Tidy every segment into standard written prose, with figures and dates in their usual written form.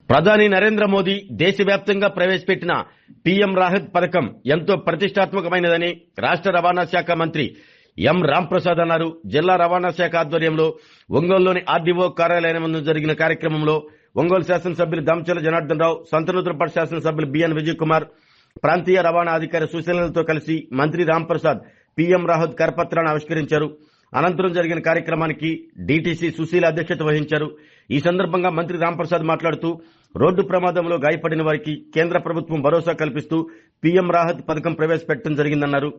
ప్రధాని నరేంద్ర మోదీ దేశవ్యాప్తంగా ప్రవేశపెట్టిన పీఎం రాహత్ పథకం ఎంతో ప్రతిష్టాత్మకమైనదని రాష్ట్ర రవాణా శాఖ మంత్రి ఎం రాంప్రసాద్ అన్నారు. జిల్లా రవాణా శాఖ ఆధ్వర్యంలో ఒంగోలులోని ఆర్డీఓ కార్యాలయం ముందు జరిగిన కార్యక్రమంలో ఒంగోలు శాసనసభ్యులు దామచర్ల జనార్దన్ రావు, సంతనూతలపట్టు శాసనసభ్యులు బిఎన్ విజయ్ కుమార్, ప్రాంతీయ రవాణా అధికారి సుశీలతో కలిసి మంత్రి రాంప్రసాద్ పీఎం రాహత్ కరపత్రాన్ని ఆవిష్కరించారు. అనంతరం జరిగిన కార్యక్రమానికి డీటీసీ సుశీల అధ్యక్షత వహించారు. ఈ సందర్భంగా మంత్రి రాంప్రసాద్ మాట్లాడుతూ రోడ్డు ప్రమాదంలో గాయపడిన వారికి కేంద్ర ప్రభుత్వం భరోసా కల్పిస్తూ పీఎం రాహత్ పథకం ప్రవేశపెట్టడం జరిగిందన్నారు.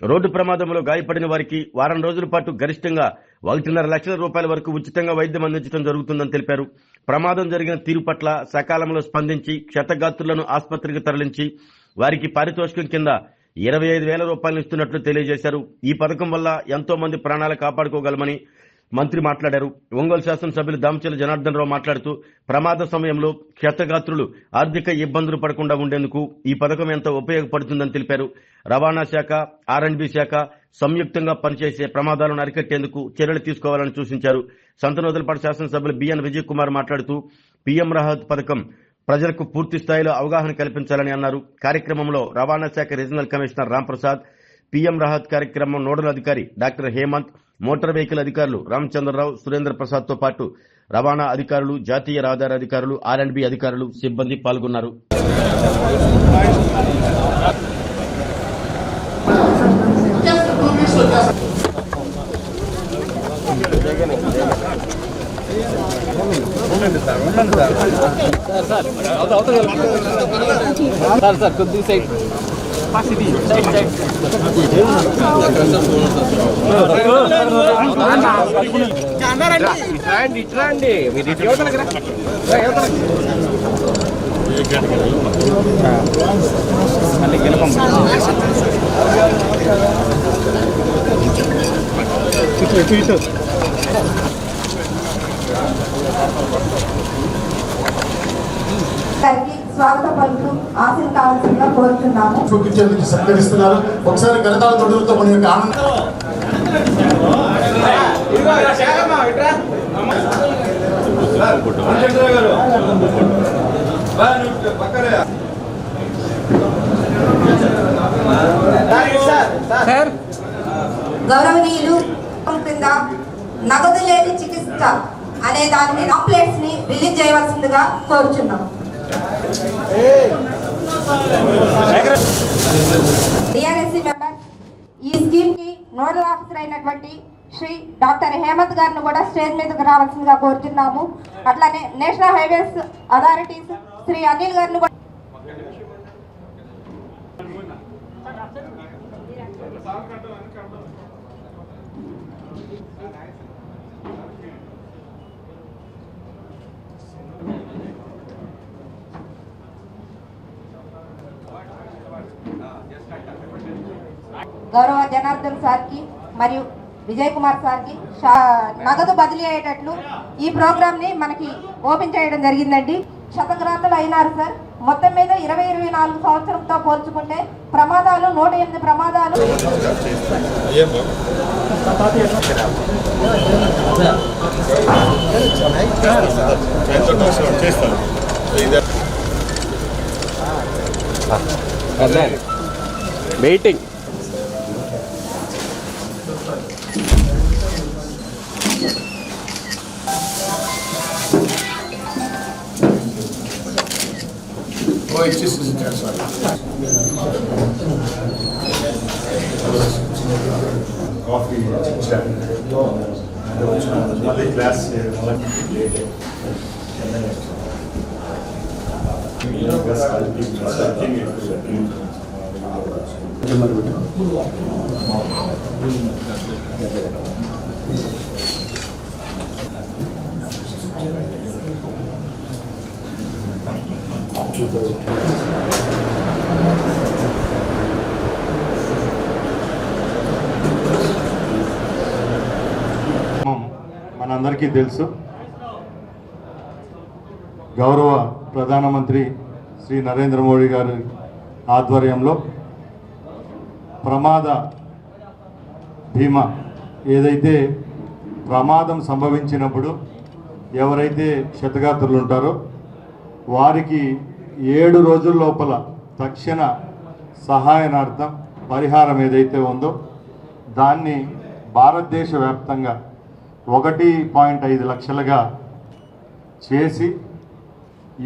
రోడ్డు ప్రమాదంలో గాయపడిన వారికి వారం రోజుల పాటు గరిష్టంగా 1.5 లక్షల రూపాయల వరకు ఉచితంగా వైద్యం అందించడం జరుగుతుందని తెలిపారు. ప్రమాదం జరిగిన తీరు పట్ల సకాలంలో స్పందించి క్షతగాత్రులను ఆసుపత్రికి తరలించి వారికి పారితోషికం కింద 25,000 రూపాయలు ఇస్తున్నట్లు తెలియజేశారు. ఈ పథకం వల్ల ఎంతో మంది ప్రాణాలు కాపాడుకోగలమని మంత్రి మాట్లాడారు. ఒంగోలు శాసనసభ్యులు దామచర్ల జనార్దన్ రావు మాట్లాడుతూ ప్రమాద సమయంలో క్షతగాత్రులు ఆర్థిక ఇబ్బందులు పడకుండా ఉండేందుకు ఈ పథకం ఎంతో ఉపయోగపడుతుందని తెలిపారు. రవాణా శాఖ, ఆర్ఎండ్బీ శాఖ సంయుక్తంగా పనిచేసే ప్రమాదాలను అరికట్టేందుకు చర్యలు తీసుకోవాలని సూచించారు. సంతనూతలపట్టు శాసనసభ్యులు బిఎన్ విజయ్ కుమార్ మాట్లాడుతూ పీఎం రాహత్ పథకం ప్రజలకు పూర్తి స్థాయిలో అవగాహన కల్పించాలని అన్నారు. కార్యక్రమంలో రవాణా శాఖ regional commissioner Ramprasad, PM Rahat కార్యక్రమం నోడల్ అధికారి డాక్టర్ హేమంత్, మోటార్ వెహికల్ అధికారులు రామచంద్రరావు, సురేంద్ర ప్రసాద్ తో పాటు రవాణా అధికారులు, జాతీయ రహదారి అధికారులు, ఆర్ఎండ్బీ అధికారులు, సిబ్బంది పాల్గొన్నారు. సార్ కొద్ది సైడ్ ఇట్రండి మీరు మళ్ళీ గెలపం స్వాగత పలుకులు ఆశలు కావాల్సిందిగా కోరుతున్నాము. చూపించేందుకు సత్కరిస్తున్నారు. ఒకసారి కరతాళ తొడుగుతో మన యొక్క ఆనందం. గౌరవనీయులు కింద నగదు లేని చికిత్స అనే దాని మీద పాంప్లెట్స్ ని రిలీజ్ చేయవలసిందిగా కోరుచున్నాం. డిఆర్ఎస్సీ మెంబర్ ఈ స్కీమ్ కి నోడల్ ఆఫీసర్ అయినటువంటి శ్రీ డాక్టర్ హేమంత్ గారిని కూడా స్టేజ్ మీదకి రావాల్సిందిగా కోరుతున్నాము. అట్లానే national highways authorities Shri Anil గారిని కూడా గౌరవ జనార్దన్ సార్కి మరియు విజయ్ కుమార్ సార్కి నగదు బదిలీ అయ్యేటట్లు ఈ ప్రోగ్రామ్ ని మనకి ఓపెన్ చేయడం జరిగిందండి. శతగ్రాంతులు అయినారు సార్. మొత్తం మీద 2024 సంవత్సరంతో పోల్చుకుంటే ప్రమాదాలు 108 ప్రమాదాలు. వెయిటింగ్ కాఫీ మళ్ళీ క్లాస్ మనందరికీ తెలుసు, గౌరవ ప్రధానమంత్రి శ్రీ నరేంద్ర మోడీ గారి ఆధ్వర్యంలో ప్రమాద బీమా ఏదైతే ప్రమాదం సంభవించినప్పుడు ఎవరైతే క్షతగాత్రులు ఉంటారో వారికి 7 రోజుల లోపల తక్షణ సహాయనార్థం పరిహారం ఏదైతే ఉందో దాన్ని భారతదేశ వ్యాప్తంగా 1.5 లక్షలుగా చేసి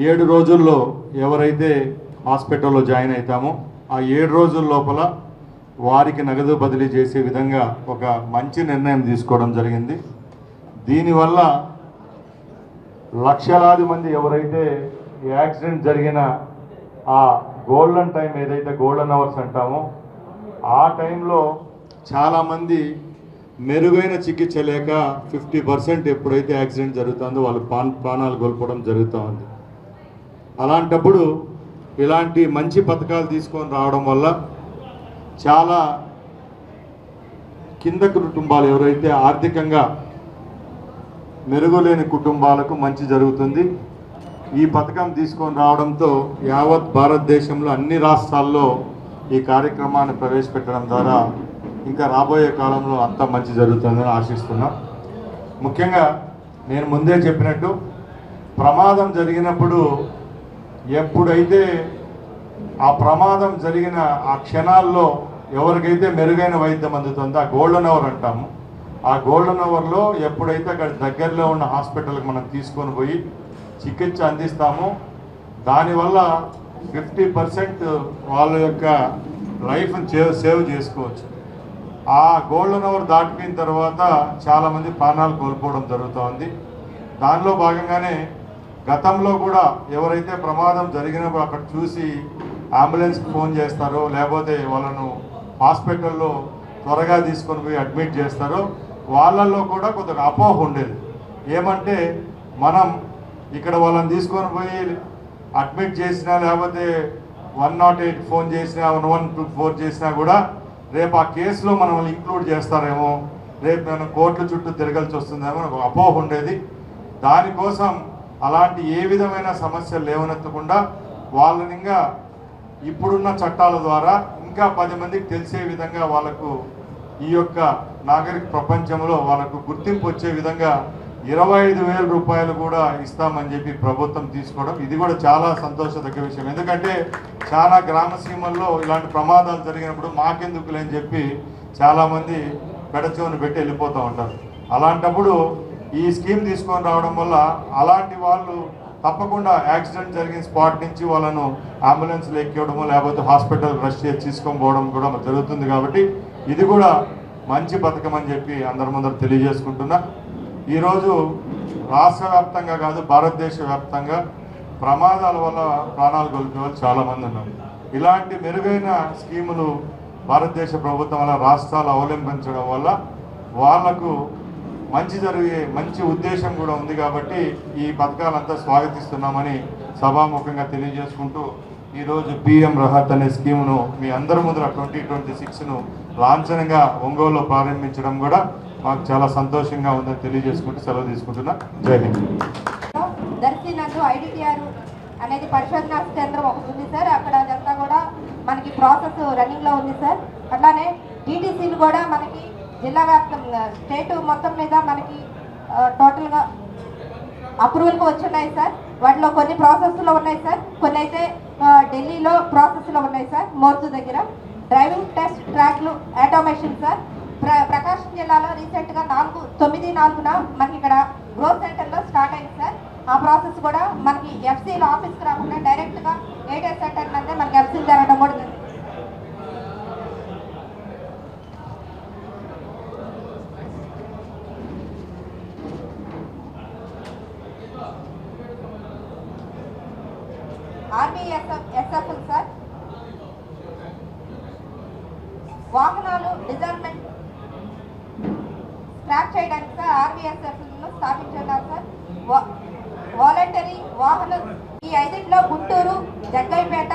7 రోజుల్లో ఎవరైతే హాస్పిటల్లో జాయిన్ అవుతామో ఆ 7 రోజుల లోపల వారికి నగదు బదిలీ చేసే విధంగా ఒక మంచి నిర్ణయం తీసుకోవడం జరిగింది. దీనివల్ల లక్షలాది మంది ఎవరైతే యాక్సిడెంట్ జరిగిన ఆ గోల్డెన్ టైం ఏదైతే గోల్డెన్ అవర్స్ అంటామో ఆ టైంలో చాలామంది మెరుగైన చికిత్స లేక 50% ఎప్పుడైతే యాక్సిడెంట్ జరుగుతుందో వాళ్ళు ప్రాణాలు కోల్పోవడం జరుగుతూ ఉంది. అలాంటప్పుడు ఇలాంటి మంచి పథకాలు తీసుకొని రావడం వల్ల చాలా కింద కుటుంబాలు ఎవరైతే ఆర్థికంగా మెరుగులేని కుటుంబాలకు మంచి జరుగుతుంది. ఈ పథకం తీసుకొని రావడంతో యావత్ భారతదేశంలో అన్ని రాష్ట్రాల్లో ఈ కార్యక్రమాన్ని ప్రవేశపెట్టడం ద్వారా ఇంకా రాబోయే కాలంలో అంతా మంచి జరుగుతుందని ఆశిస్తున్నాం. ముఖ్యంగా నేను ముందే చెప్పినట్టు ప్రమాదం జరిగినప్పుడు ఎప్పుడైతే ఆ ప్రమాదం జరిగిన ఆ క్షణాల్లో ఎవరికైతే మెరుగైన వైద్యం అందుతుందో ఆ గోల్డెన్ అవర్ అంటాము. ఆ గోల్డెన్ అవర్లో ఎప్పుడైతే అక్కడ దగ్గరలో ఉన్న హాస్పిటల్కి మనం తీసుకొని పోయి చికిత్స అందిస్తామో దానివల్ల 50% వాళ్ళ యొక్క లైఫ్ని సేవ్ చేసుకోవచ్చు. ఆ గోల్డెన్ అవర్ దాటిపోయిన తర్వాత చాలామంది ప్రాణాలు కోల్పోవడం జరుగుతుంది. దానిలో భాగంగానే గతంలో కూడా ఎవరైతే ప్రమాదం జరిగినప్పుడు అక్కడ చూసి అంబులెన్స్కి ఫోన్ చేస్తారో లేకపోతే వాళ్ళను హాస్పిటల్లో త్వరగా తీసుకొని పోయి అడ్మిట్ చేస్తారో వాళ్ళల్లో కూడా కొద్దిగా అపోహ ఉండేది. ఏమంటే మనం ఇక్కడ వాళ్ళని తీసుకొని పోయి అడ్మిట్ చేసినా లేకపోతే 108 ఫోన్ చేసినా 114 చేసినా కూడా రేపు ఆ కేసులో మనం ఇంక్లూడ్ చేస్తారేమో, రేపు మనం కోర్టుల చుట్టూ తిరగాల్సి వస్తుందేమో ఒక అపోహ ఉండేది. దానికోసం అలాంటి ఏ విధమైన సమస్యలు లేవనెత్తకుండా వాళ్ళని ఇంకా ఇప్పుడున్న చట్టాల ద్వారా ఇంకా 10 మందికి తెలిసే విధంగా వాళ్ళకు ఈ యొక్క నాగరిక ప్రపంచంలో వాళ్ళకు గుర్తింపు వచ్చే విధంగా 25,000 రూపాయలు కూడా ఇస్తామని చెప్పి ప్రభుత్వం తీసుకోవడం ఇది కూడా చాలా సంతోషదగ్గ విషయం. ఎందుకంటే చాలా గ్రామ సీమల్లో ఇలాంటి ప్రమాదాలు జరిగినప్పుడు మాకెందుకులేని చెప్పి చాలామంది పెడచెవును పెట్టి వెళ్ళిపోతూ ఉంటారు. అలాంటప్పుడు ఈ స్కీమ్ తీసుకొని రావడం వల్ల అలాంటి వాళ్ళు తప్పకుండా యాక్సిడెంట్ జరిగిన స్పాట్ నుంచి వాళ్ళను అంబులెన్స్లో ఎక్కివ్వడము లేకపోతే హాస్పిటల్ రష్ చేసి తీసుకొని పోవడం కూడా జరుగుతుంది. కాబట్టి ఇది కూడా మంచి పథకం అని చెప్పి అందరి ముందర తెలియజేసుకుంటున్నా. ఈరోజు రాష్ట్ర వ్యాప్తంగా కాదు భారతదేశ వ్యాప్తంగా ప్రమాదాల వల్ల ప్రాణాలు కోల్పోయే వాళ్ళు చాలామంది ఉన్నారు. ఇలాంటి మెరుగైన స్కీములు భారతదేశ ప్రభుత్వం వల్ల రాష్ట్రాలు అవలంబించడం వల్ల వాళ్లకు మంచి ఉద్దేశం కూడా ఉంది. కాబట్టి ఈ పథకాలంతా స్వాగతిస్తున్నామని సభాముఖంగా తెలియజేసుకుంటూ ఈరోజు పిఎం రాహత్ అనే స్కీమును మీ అందరి ముందర 2026ను లాంఛనంగా ఒంగోలులో ప్రారంభించడం కూడా మాకు చాలా సంతోషంగా ఉందని తెలియజేసుకుంటూ సెలవు తీసుకుంటున్నా. జై హింద్. దర్శి నందు ఐడిటిఆర్ అనేది పరిశోధనా కేంద్రం ఒకటి ఉంది సార్. అక్కడ అదంతా కూడా మనకి ప్రాసెస్ రన్నింగ్లో ఉంది సార్. అట్లానే టీటీసీలు కూడా మనకి జిల్లా వ్యాప్తంగా స్టేట్ మొత్తం మీద మనకి టోటల్గా అప్రూవల్కి వచ్చున్నాయి సార్. వాటిలో కొన్ని ప్రాసెస్లో ఉన్నాయి సార్, కొన్ని అయితే ఢిల్లీలో ప్రాసెస్లో ఉన్నాయి సార్. మోర్తు దగ్గర డ్రైవింగ్ టెస్ట్ ట్రాక్లు ఆటోమేషన్ సార్. ప్రకాశం జిల్లాలో రీసెంట్గా 9/4 మనకి ఇక్కడ గ్రోత్ సెంటర్లో స్టార్ట్ అయింది సార్. ఆ ప్రాసెస్ కూడా మనకి ఎఫ్సీలో ఆఫీస్కి రాకుండా డైరెక్ట్గా ఏటీఎస్ సెంటర్ నందే మనకి ఎఫ్సీలు జరగడం కూడా ఆర్బీఎస్ఎఫ్ సార్. వాహనాలు డిజైన్మెంట్ స్క్రాప్ చేయడానికి సార్ ఆర్బీఎస్ఎఫ్ను స్థాపించున్నారు సార్. వాలంటరీ వాహనం ఈ 5లో గుంటూరు, జగ్గైపేట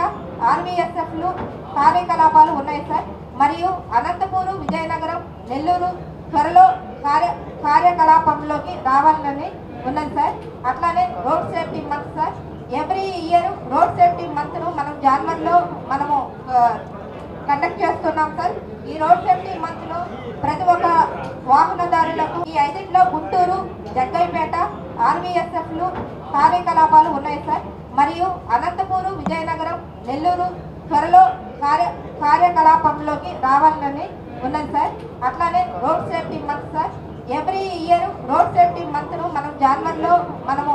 ఆర్బీఎస్ఎఫ్లు కార్యకలాపాలు ఉన్నాయి సార్. మరియు అనంతపూరు, విజయనగరం, నెల్లూరు త్వరలో కార్యకలాపంలోకి రావాలని ఉన్నది సార్. అట్లానే road safety month sir. Every year road safety మంత్ను మనం జనవరిలో మనము కండక్ట్ చేస్తున్నాం సార్. ఈ రోడ్ సేఫ్టీ మంత్లో ప్రతి ఒక్క వాహనదారులకు ఈ 5లో గుంటూరు, జగ్గైపేట ఆర్బీఎస్ఎఫ్లు కార్యకలాపాలు ఉన్నాయి సార్. మరియు అనంతపూరు, విజయనగరం, నెల్లూరు త్వరలో కార్యకలాపంలోకి రావాలని ఉన్నది సార్. అట్లానే road safety month sir. Every year road safety మంత్ను మనం జనవరిలో మనము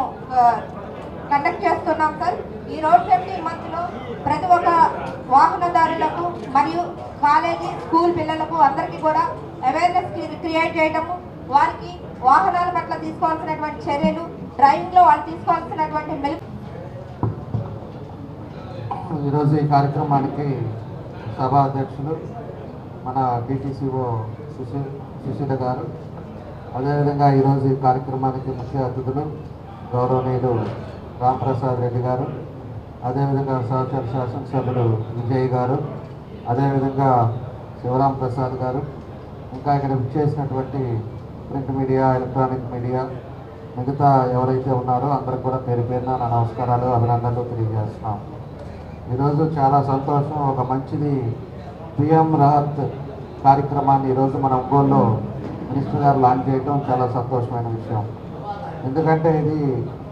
కండక్ట్ చేస్తున్నాం సార్. ఈ రోడ్ సేఫ్టీ మంత్లో ప్రతి ఒక్క వాహనదారులకు మరియు కాలేజీ, స్కూల్ పిల్లలకు అందరికీ కూడా అవేర్నెస్ క్రియేట్ చేయడము, వారికి వాహనాల పట్ల తీసుకోవాల్సినటువంటి చర్యలు, డ్రైవింగ్లో వాళ్ళు తీసుకోవాల్సినటువంటి ఈరోజు ఈ కార్యక్రమానికి సభా అధ్యక్షులు మన డిటిసిఓ సుశీల గారు, అదేవిధంగా ఈరోజు ఈ కార్యక్రమానికి ముఖ్య అతిథులు గౌరవనీయులు రాంప్రసాద్ రెడ్డి గారు, అదేవిధంగా సహచర శాసనసభ్యులు విజయ్ గారు, అదేవిధంగా శివరాం ప్రసాద్ గారు, ఇంకా ఇక్కడ విచ్చేసినటువంటి ప్రింట్ మీడియా, ఎలక్ట్రానిక్ మీడియా, మిగతా ఎవరైతే ఉన్నారో అందరికి కూడా పేరు పేరున నా నమస్కారాలు, అభినందనలు తెలియజేస్తున్నాం. ఈరోజు చాలా సంతోషం. ఒక మంచిది పిఎం రాహత్ కార్యక్రమాన్ని ఈరోజు మన ఒంగోలులో మినిస్టర్ గారు లాంచ్ చేయడం చాలా సంతోషమైన విషయం. ఎందుకంటే ఇది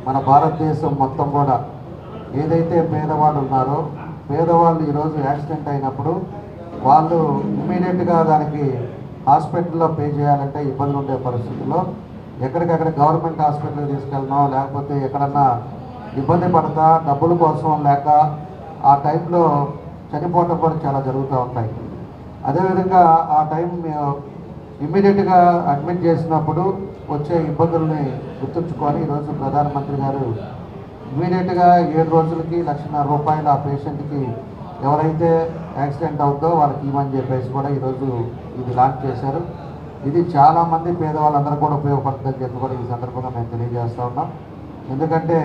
మన భారతదేశం మొత్తం కూడా ఏదైతే పేదవాళ్ళు ఉన్నారో, పేదవాళ్ళు ఈరోజు యాక్సిడెంట్ అయినప్పుడు వాళ్ళు ఇమ్మీడియట్గా దానికి హాస్పిటల్లో పే చేయాలంటే ఇబ్బందులు ఉండే పరిస్థితుల్లో ఎక్కడికక్కడ గవర్నమెంట్ హాస్పిటల్కి తీసుకెళ్ళడం, లేకపోతే ఎక్కడన్నా ఇబ్బంది పడతా డబ్బుల కోసం లేక ఆ టైంలో చనిపోవటం కూడా చాలా జరుగుతూ ఉంటాయి. అదేవిధంగా ఆ టైం ఇమ్మీడియట్గా అడ్మిట్ చేసినప్పుడు వచ్చే ఇబ్బందుల్ని గుర్తుంచుకొని ఈరోజు ప్రధానమంత్రి గారు ఇమ్మీడియట్గా 7 రోజులకి ₹1,50,000 ఆ పేషెంట్కి ఎవరైతే యాక్సిడెంట్ అవుతుందో వాళ్ళకి ఇవ్వని చెప్పేసి కూడా ఈరోజు ఇది లాంచ్ చేశారు. ఇది చాలామంది పేదవాళ్ళందరూ కూడా ఉపయోగపడుతుందని చెప్పి కూడా ఈ సందర్భంగా మేము తెలియజేస్తూ ఉన్నాం. ఎందుకంటే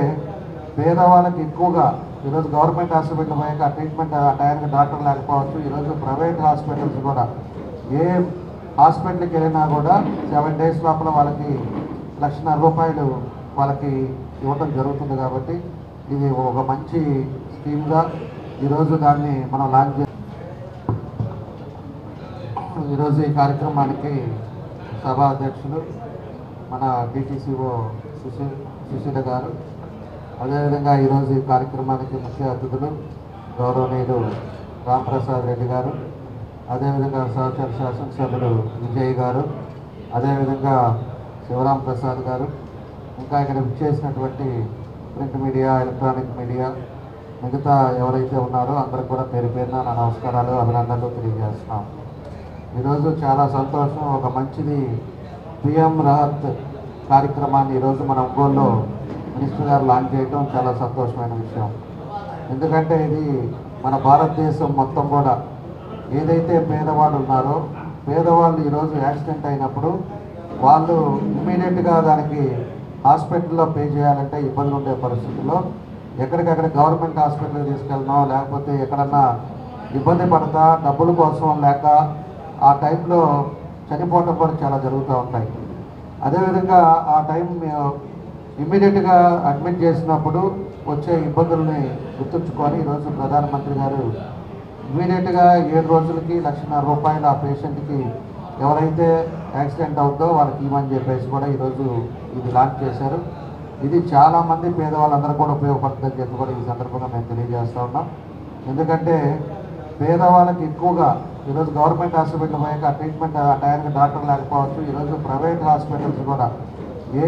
పేదవాళ్ళకి ఎక్కువగా ఈరోజు గవర్నమెంట్ హాస్పిటల్ పోయాక ట్రీట్మెంట్ ఆ టైంకి డాక్టర్ లేకపోవచ్చు. ఈరోజు ప్రైవేట్ హాస్పిటల్స్ కూడా ఏ హాస్పిటల్కి వెళ్ళినా కూడా 7 days లోపల వాళ్ళకి ₹1,40,000 వాళ్ళకి ఇవ్వడం జరుగుతుంది. కాబట్టి ఇది ఒక మంచి స్కీమ్గా ఈరోజు దాన్ని మనం లాంచ్ చేస్తాం. ఈరోజు ఈ కార్యక్రమానికి సభా అధ్యక్షులు మన డిటిసిఓ సుశీల గారు, అదేవిధంగా ఈరోజు ఈ కార్యక్రమానికి ముఖ్య అతిథులు గౌరవనీయులు రాంప్రసాద్ రెడ్డి గారు, అదేవిధంగా సహచర శాసనసభ్యులు విజయ్ గారు, అదేవిధంగా శివరాం ప్రసాద్ గారు, ఇంకా ఇక్కడ విచ్చేసినటువంటి ప్రింట్ మీడియా, ఎలక్ట్రానిక్ మీడియా, మిగతా ఎవరైతే ఉన్నారో అందరికి కూడా పేరు పేరున నా నమస్కారాలు, అభినందనలు తెలియజేస్తున్నాం. ఈరోజు చాలా సంతోషం. ఒక మంచిది పిఎం రాహత్ కార్యక్రమాన్ని ఈరోజు మన ఒంగోలులో మినిస్టర్ గారు లాంచ్ చేయడం చాలా సంతోషమైన విషయం. ఎందుకంటే ఇది మన భారతదేశం మొత్తం కూడా ఏదైతే పేదవాళ్ళు ఉన్నారో, పేదవాళ్ళు ఈరోజు యాక్సిడెంట్ అయినప్పుడు వాళ్ళు ఇమ్మీడియట్గా దానికి హాస్పిటల్లో పే చేయాలంటే ఇబ్బందులు ఉండే పరిస్థితుల్లో ఎక్కడికక్కడ గవర్నమెంట్ హాస్పిటల్కి తీసుకెళ్ళడం, లేకపోతే ఎక్కడన్నా ఇబ్బంది పడతా డబ్బుల కోసం లేక ఆ టైంలో చనిపోవటం కూడా చాలా జరుగుతూ ఉంటాయి. అదేవిధంగా ఆ టైం ఇమ్మీడియట్గా అడ్మిట్ చేసినప్పుడు వచ్చే ఇబ్బందుల్ని గుర్తుంచుకొని ఈరోజు ప్రధానమంత్రి గారు ఇమ్మీడియట్గా 7 రోజులకి ₹1,40,000 ఆ పేషెంట్కి ఎవరైతే యాక్సిడెంట్ అవుతుందో వాళ్ళకి ఇవ్వని చెప్పేసి కూడా ఈరోజు ఇది లాంచ్ చేశారు. ఇది చాలామంది పేదవాళ్ళందరూ కూడా ఉపయోగపడుతుందని చెప్పి కూడా ఈ సందర్భంగా మేము తెలియజేస్తూ ఉన్నాం. ఎందుకంటే పేదవాళ్ళకి ఎక్కువగా ఈరోజు గవర్నమెంట్ హాస్పిటల్ పోయాక ట్రీట్మెంట్ ఆ టైంకి డాక్టర్ లేకపోవచ్చు. ఈరోజు ప్రైవేట్ హాస్పిటల్స్ కూడా ఏ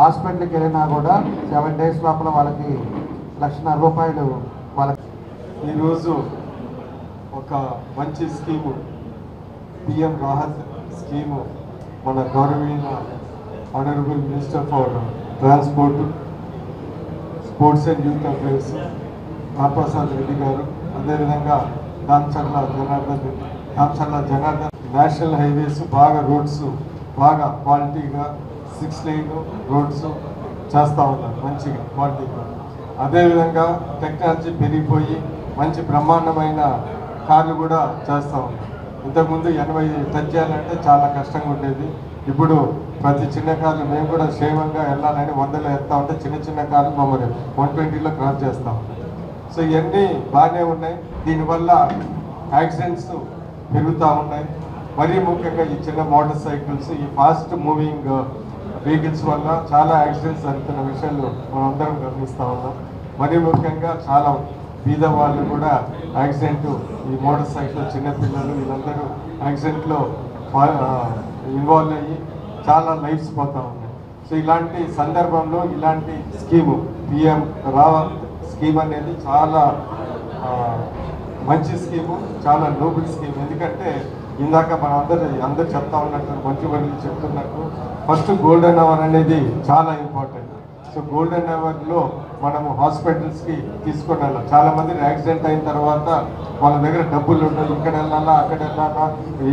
హాస్పిటల్కి వెళ్ళినా కూడా 7 days లోపల వాళ్ళకి ₹1,40,000 వాళ్ళకి. ఈరోజు ఒక మంచి స్కీము పిఎం రాహత్ స్కీము మన గౌరవనీయ honourable minister for transport, sports and youth affairs Ramprasad Reddy గారు, అదేవిధంగా దామచర్ల జనార్దన్ నేషనల్ హైవేస్ బాగా రోడ్స్ బాగా క్వాలిటీగా 6 lane రోడ్స్ చేస్తూ ఉన్నారు మంచిగా క్వాలిటీగా. అదేవిధంగా టెక్నాలజీ పెరిగిపోయి మంచి బ్రహ్మాండమైన కార్లు కూడా చేస్తూ ఉన్నారు. ఇంతకుముందు 80 టచ్ చేయాలంటే చాలా కష్టంగా ఉండేది. ఇప్పుడు ప్రతి చిన్న కార్లు మేము కూడా క్షేమంగా వెళ్ళాలని 100లో ఎత్తా ఉంటే చిన్న చిన్న కార్లు మమ్మల్ని 120లో క్రాస్ చేస్తూ ఉంటాం. సో ఇవన్నీ బాగానే ఉన్నాయి. దీనివల్ల యాక్సిడెంట్స్ పెరుగుతూ ఉన్నాయి. మరీ ముఖ్యంగా ఈ చిన్న మోటార్ సైకిల్స్, ఈ ఫాస్ట్ మూవింగ్ వెహికల్స్ వల్ల చాలా యాక్సిడెంట్స్ జరుగుతున్న విషయాలు మనం అందరం గమనిస్తూ ఉన్నాం. మరీ ముఖ్యంగా చాలా బీద వాళ్ళు కూడా యాక్సిడెంట్, ఈ మోటార్ సైకిల్ చిన్నపిల్లలు వీళ్ళందరూ యాక్సిడెంట్లో ఇన్వాల్వ్ అయ్యి చాలా లైఫ్స్ పోతూ ఉన్నాయి. సో ఇలాంటి సందర్భంలో ఇలాంటి స్కీము పిఎం రావత్ స్కీమ్ అనేది చాలా మంచి స్కీము, చాలా నోబుల్ స్కీమ్. ఎందుకంటే ఇందాక మనం అందరు చెప్తా ఉన్నట్టు మంచి వాళ్ళు చెప్తున్నట్టు ఫస్ట్ గోల్డెన్ అవర్ అనేది చాలా ఇంపార్టెంట్. సో గోల్డెన్ అవర్లో మనము హాస్పిటల్స్కి తీసుకొని వెళ్ళాలి. చాలామంది యాక్సిడెంట్ అయిన తర్వాత వాళ్ళ దగ్గర డబ్బులు ఉండవు, ఇక్కడ వెళ్ళాలా అక్కడ వెళ్ళాలా,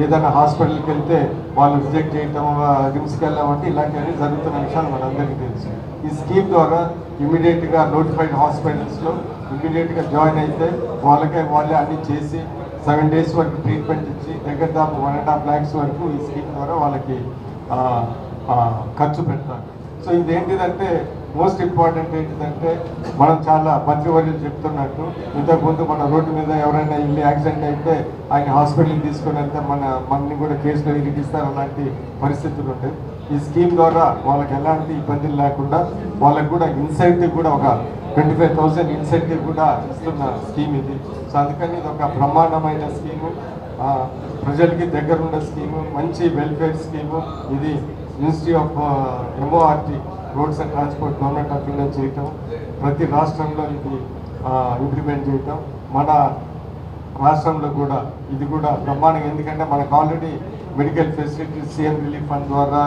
ఏదైనా హాస్పిటల్కి వెళ్తే వాళ్ళు రిజెక్ట్ చేయటం, రిమ్స్కి వెళ్ళామంటే ఇలాంటివన్నీ జరుగుతున్న విషయాలు మనందరికీ తెలుసు. ఈ స్కీమ్ ద్వారా ఇమీడియట్గా నోటిఫైడ్ హాస్పిటల్స్లో ఇమీడియట్గా జాయిన్ అయితే వాళ్ళే అన్నీ చేసి 7 days వరకు ట్రీట్మెంట్ ఇచ్చి దగ్గర దాపు 1.5 lakhs వరకు ఈ స్కీమ్ ద్వారా వాళ్ళకి ఖర్చు పెడతారు. సో ఇదేంటిదంటే మోస్ట్ ఇంపార్టెంట్ ఏంటిదంటే మనం చాలా మంత్రివర్యులు చెప్తున్నట్టు ఇంతకుముందు మన రోడ్డు మీద ఎవరైనా ఇల్లు యాక్సిడెంట్ అయితే ఆయన హాస్పిటల్కి తీసుకొని వెళ్తే మనని కూడా కేసులో ఇరికిస్తారు, అలాంటి పరిస్థితులు ఉంటాయి. ఈ స్కీమ్ ద్వారా వాళ్ళకి ఎలాంటి ఇబ్బందులు లేకుండా వాళ్ళకి కూడా ఇన్సెంటివ్ కూడా ఒక 25,000 ఇన్సెంటివ్ కూడా ఇస్తున్న స్కీమ్ ఇది. సో అందుకని ఇది ఒక బ్రహ్మాండమైన స్కీము, ప్రజలకి దగ్గరున్న స్కీము, మంచి వెల్ఫేర్ స్కీము. ఇది ministry of MORT roads and transport government of India చేయటం, ప్రతి రాష్ట్రంలో ఇది ఇంప్లిమెంట్ చేయటం, మన రాష్ట్రంలో కూడా ఇది కూడా బ్రహ్మాండంగా. ఎందుకంటే మనకు already medical facilities CM relief fund ద్వారా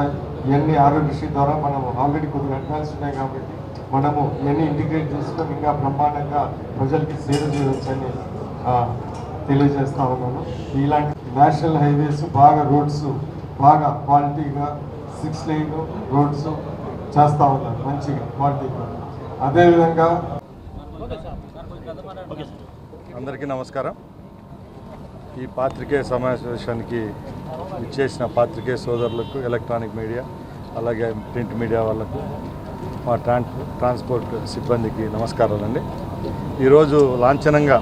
ఇవన్నీ ఆరోగ్యశ్రీ ద్వారా మనం ఆల్రెడీ కొద్దిగా అడ్వాన్స్ ఉన్నాయి కాబట్టి మనము ఇవన్నీ ఇంటిగ్రేట్ చేసుకొని ఇంకా బ్రహ్మాండంగా ప్రజలకి సేవ చేయవచ్చని తెలియజేస్తా ఉన్నాను. ఇలాంటి నేషనల్ హైవేస్ బాగా రోడ్స్ బాగా క్వాలిటీగా 6 lane రోడ్స్ చేస్తూ ఉన్నారు మంచిగా క్వాలిటీగా. అదేవిధంగా అందరికీ నమస్కారం. ఈ పాత్రికేయ సమావేశానికి ఇచ్చేసిన పాత్రికేయ సోదరులకు, ఎలక్ట్రానిక్ మీడియా అలాగే ప్రింట్ మీడియా వాళ్ళకు, మా ట్రాన్స్పోర్ట్ సిబ్బందికి నమస్కారాలండి. ఈరోజు లాంఛనంగా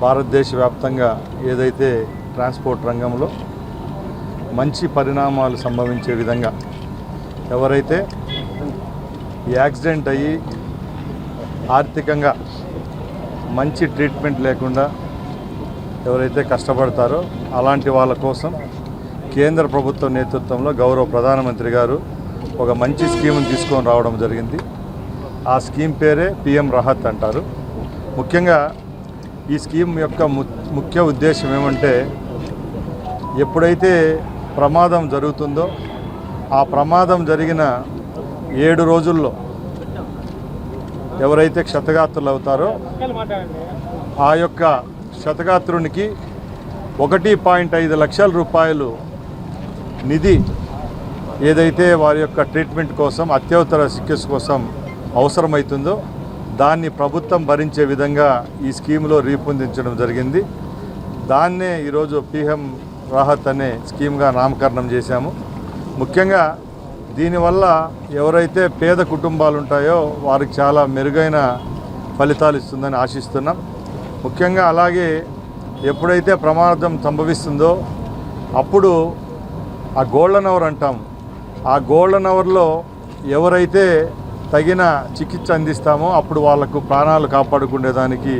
భారతదేశ వ్యాప్తంగా ఏదైతే ట్రాన్స్పోర్ట్ రంగంలో మంచి పరిణామాలు సంభవించే విధంగా ఎవరైతే యాక్సిడెంట్ అయ్యి ఆర్థికంగా మంచి ట్రీట్మెంట్ లేకుండా ఎవరైతే కష్టపడతారో అలాంటి వాళ్ళ కోసం కేంద్ర ప్రభుత్వం నేతృత్వంలో గౌరవ ప్రధానమంత్రి గారు ఒక మంచి స్కీమ్ని తీసుకొని రావడం జరిగింది. ఆ స్కీమ్ పేరే పిఎం రాహత్ అంటారు. ముఖ్యంగా ఈ స్కీమ్ యొక్క ముఖ్య ఉద్దేశం ఏమంటే, ఎప్పుడైతే ప్రమాదం జరుగుతుందో ఆ ప్రమాదం జరిగిన 7 రోజుల్లో ఎవరైతే క్షతగాత్రులు అవుతారో ఆ యొక్క క్షతగాత్రునికి 1.5 లక్షల రూపాయలు నిధి ఏదైతే వారి యొక్క ట్రీట్మెంట్ కోసం, అత్యవసర చికిత్స కోసం అవసరమవుతుందో దాన్ని ప్రభుత్వం భరించే విధంగా ఈ స్కీమ్లో రూపొందించడం జరిగింది. దాన్నే ఈరోజు పిఎం రాహత్ అనే స్కీమ్గా నామకరణం చేశాము. ముఖ్యంగా దీనివల్ల ఎవరైతే పేద కుటుంబాలు ఉంటాయో వారికి చాలా మెరుగైన ఫలితాలు ఇస్తుందని ఆశిస్తున్నాం. ముఖ్యంగా అలాగే ఎప్పుడైతే ప్రమాదం సంభవిస్తుందో అప్పుడు ఆ గోల్డెన్ అవర్ అంటాం, ఆ గోల్డెన్ అవర్లో ఎవరైతే తగిన చికిత్స అందిస్తామో అప్పుడు వాళ్లకు ప్రాణాలు కాపాడుకునేదానికి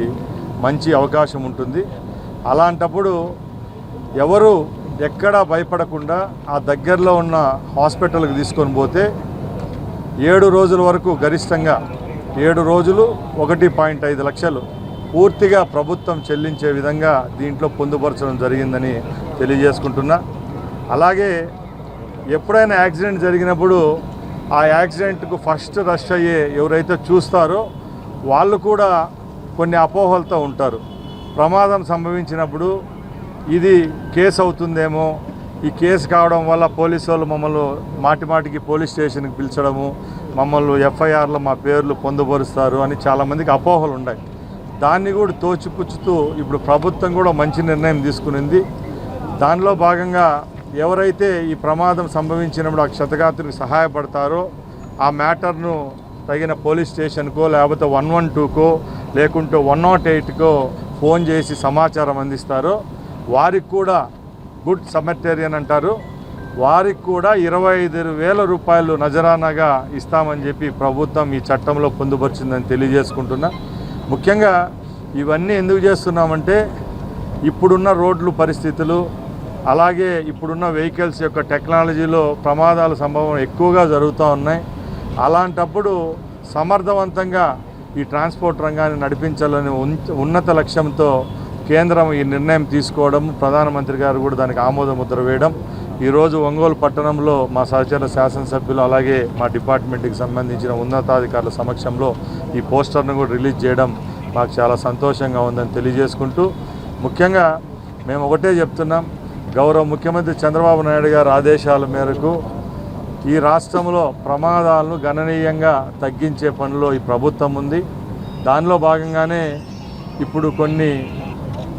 మంచి అవకాశం ఉంటుంది. అలాంటప్పుడు ఎవరు ఎక్కడా భయపడకుండా ఆ దగ్గరలో ఉన్న హాస్పిటల్కి తీసుకొని పోతే 7 రోజుల వరకు గరిష్టంగా 7 రోజులు 1.5 లక్షలు పూర్తిగా ప్రభుత్వం చెల్లించే విధంగా దీంట్లో పొందుపరచడం జరిగిందని తెలియజేసుకుంటున్నా. అలాగే ఎప్పుడైనా యాక్సిడెంట్ జరిగినప్పుడు ఆ యాక్సిడెంట్కు ఫస్ట్ రష్ అయ్యే ఎవరైతే చూస్తారో వాళ్ళు కూడా కొన్ని అపోహలతో ఉంటారు. ప్రమాదం సంభవించినప్పుడు ఇది కేసు అవుతుందేమో, ఈ కేసు కావడం వల్ల పోలీసు వాళ్ళు మమ్మల్ని మాటిమాటికి పోలీస్ స్టేషన్కి పిలిచడము, మమ్మల్ని FIRలో మా పేర్లు పొందుపరుస్తారు అని చాలామందికి అపోహలు ఉన్నాయి. దాన్ని కూడా తోచిపుచ్చుతూ ఇప్పుడు ప్రభుత్వం కూడా మంచి నిర్ణయం తీసుకునింది. దానిలో భాగంగా ఎవరైతే ఈ ప్రమాదం సంభవించినప్పుడు ఆ క్షతగాత్రికి సహాయపడతారో ఆ మ్యాటర్ను తగిన పోలీస్ స్టేషన్కో లేకపోతే 112కో లేకుంటే 108కో ఫోన్ చేసి సమాచారం అందిస్తారో వారికి కూడా గుడ్ సమర్టేరియన్ అంటారు, వారికి కూడా 25,000 రూపాయలు నజరానాగా ఇస్తామని చెప్పి ప్రభుత్వం ఈ చట్టంలో పొందుపరిచిందని తెలియజేసుకుంటున్నా. ముఖ్యంగా ఇవన్నీ ఎందుకు చేస్తున్నామంటే ఇప్పుడున్న రోడ్లు పరిస్థితులు, అలాగే ఇప్పుడున్న వెహికల్స్ యొక్క టెక్నాలజీలో ప్రమాదాల సంభవం ఎక్కువగా జరుగుతూ ఉన్నాయి. అలాంటప్పుడు సమర్థవంతంగా ఈ ట్రాన్స్పోర్ట్ రంగాన్ని నడిపించాలని ఉన్నత లక్ష్యంతో కేంద్రం ఈ నిర్ణయం తీసుకోవడం, ప్రధానమంత్రి గారు కూడా దానికి ఆమోద ముద్ర వేయడం, ఈరోజు ఒంగోలు పట్టణంలో మా సహచర శాసనసభ్యులు అలాగే మా డిపార్ట్మెంట్కి సంబంధించిన ఉన్నతాధికారుల సమక్షంలో ఈ పోస్టర్ను కూడా రిలీజ్ చేయడం మాకు చాలా సంతోషంగా ఉందని తెలియజేసుకుంటూ, ముఖ్యంగా మేము ఒకటే చెప్తున్నాం, గౌరవ ముఖ్యమంత్రి చంద్రబాబు నాయుడు గారి ఆదేశాల మేరకు ఈ రాష్ట్రంలో ప్రమాదాలను గణనీయంగా తగ్గించే పనిలో ఈ ప్రభుత్వం ఉంది. దానిలో భాగంగానే ఇప్పుడు కొన్ని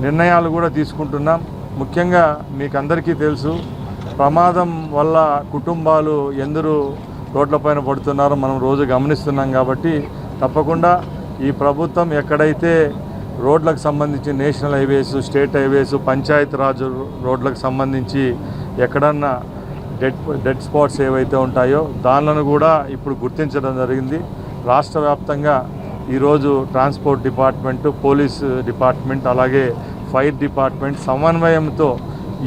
నిర్ణయాలు కూడా తీసుకుంటున్నాం. ముఖ్యంగా మీకు అందరికీ తెలుసు, ప్రమాదం వల్ల కుటుంబాలు ఎందరూ రోడ్లపైన పడుతున్నారో మనం రోజు గమనిస్తున్నాం. కాబట్టి తప్పకుండా ఈ ప్రభుత్వం ఎక్కడైతే రోడ్లకు సంబంధించి national highways, state highways, panchayati raj రోడ్లకు సంబంధించి ఎక్కడన్నా డెడ్ స్పాట్స్ ఏవైతే ఉంటాయో దానిలను కూడా ఇప్పుడు గుర్తించడం జరిగింది. రాష్ట్ర వ్యాప్తంగా ఈరోజు ట్రాన్స్పోర్ట్ డిపార్ట్మెంటు, పోలీస్ డిపార్ట్మెంట్, అలాగే ఫైర్ డిపార్ట్మెంట్ సమన్వయంతో